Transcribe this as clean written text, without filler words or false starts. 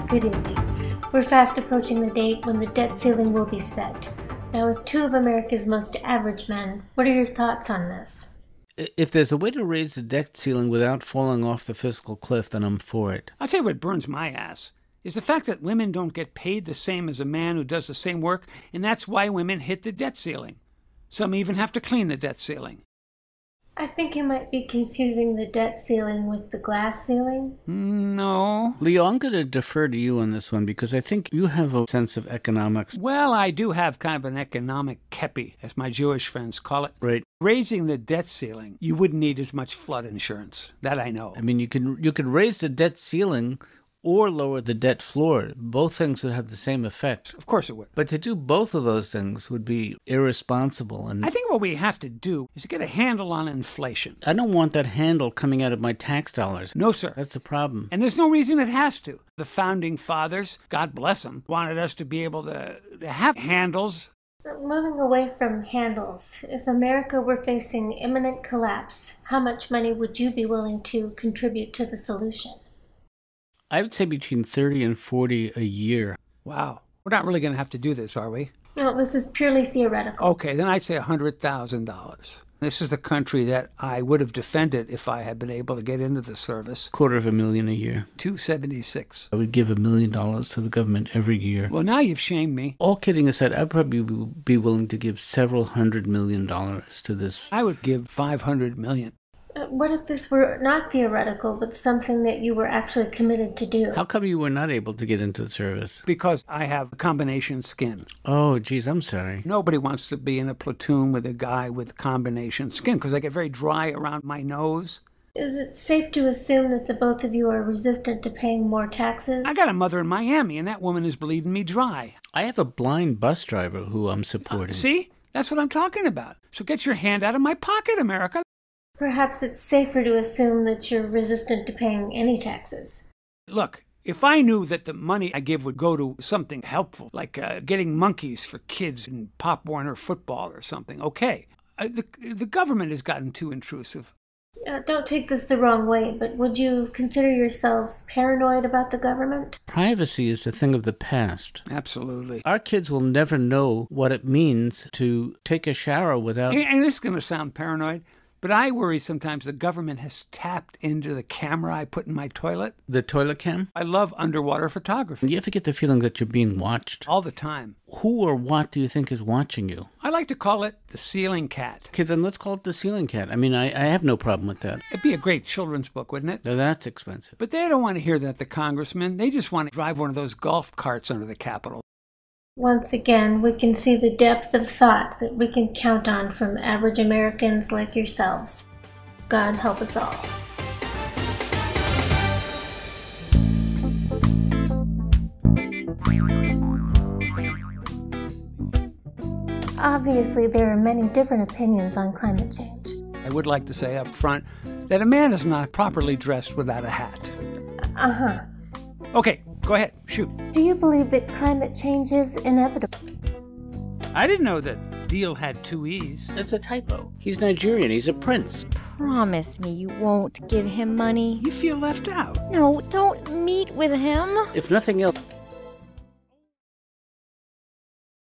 Good evening. We're fast approaching the date when the debt ceiling will be set. Now, as two of America's most average men, what are your thoughts on this? If there's a way to raise the debt ceiling without falling off the fiscal cliff, then I'm for it. I'll tell you what burns my ass is the fact that women don't get paid the same as a man who does the same work, and that's why women hit the debt ceiling. Some even have to clean the debt ceiling. I think you might be confusing the debt ceiling with the glass ceiling. No. Leo, I'm going to defer to you on this one because I think you have a sense of economics. Well, I do have kind of an economic kepi, as my Jewish friends call it. Right. Raising the debt ceiling, you wouldn't need as much flood insurance. That I know. I mean, you could raise the debt ceiling or lower the debt floor. Both things would have the same effect. Of course it would. But to do both of those things would be irresponsible. And I think what we have to do is to get a handle on inflation. I don't want that handle coming out of my tax dollars. No, sir. That's a problem. And there's no reason it has to. The founding fathers, God bless them, wanted us to be able to have handles. Moving away from handles, if America were facing imminent collapse, how much money would you be willing to contribute to the solution? I would say between 30 and 40 a year. Wow. We're not really going to have to do this, are we? No, this is purely theoretical. Okay, then I'd say $100,000. This is the country that I would have defended if I had been able to get into the service. $250,000 a year. $276. I would give $1 million to the government every year. Well, now you've shamed me. All kidding aside, I'd probably be willing to give several $100 million to this. I would give $500 million. What if this were not theoretical, but something that you were actually committed to do? How come you were not able to get into the service? Because I have a combination skin. Oh, geez, I'm sorry. Nobody wants to be in a platoon with a guy with combination skin because I get very dry around my nose. Is it safe to assume that the both of you are resistant to paying more taxes? I got a mother in Miami, and that woman is bleeding me dry. I have a blind bus driver who I'm supporting. See? That's what I'm talking about. So get your hand out of my pocket, America. Perhaps it's safer to assume that you're resistant to paying any taxes. Look, if I knew that the money I give would go to something helpful, like getting monkeys for kids in Pop Warner football or something, okay. The government has gotten too intrusive. Don't take this the wrong way, but would you consider yourselves paranoid about the government? Privacy is a thing of the past. Absolutely. Our kids will never know what it means to take a shower without... And this is going to sound paranoid, but I worry sometimes the government has tapped into the camera I put in my toilet. The toilet cam? I love underwater photography. You ever get the feeling that you're being watched? All the time. Who or what do you think is watching you? I like to call it the ceiling cat. Okay, then let's call it the ceiling cat. I mean, I have no problem with that. It'd be a great children's book, wouldn't it? Now, that's expensive. But they don't want to hear that, the congressmen. They just want to drive one of those golf carts under the Capitol. Once again, we can see the depth of thought that we can count on from average Americans like yourselves. God help us all. Obviously, there are many different opinions on climate change. I would like to say up front that a man is not properly dressed without a hat. Uh-huh. Okay, go ahead, shoot. Do you believe that climate change is inevitable? I didn't know that Deal had two E's. That's a typo. He's Nigerian. He's a prince. Promise me you won't give him money. You feel left out. No, don't meet with him. If nothing else,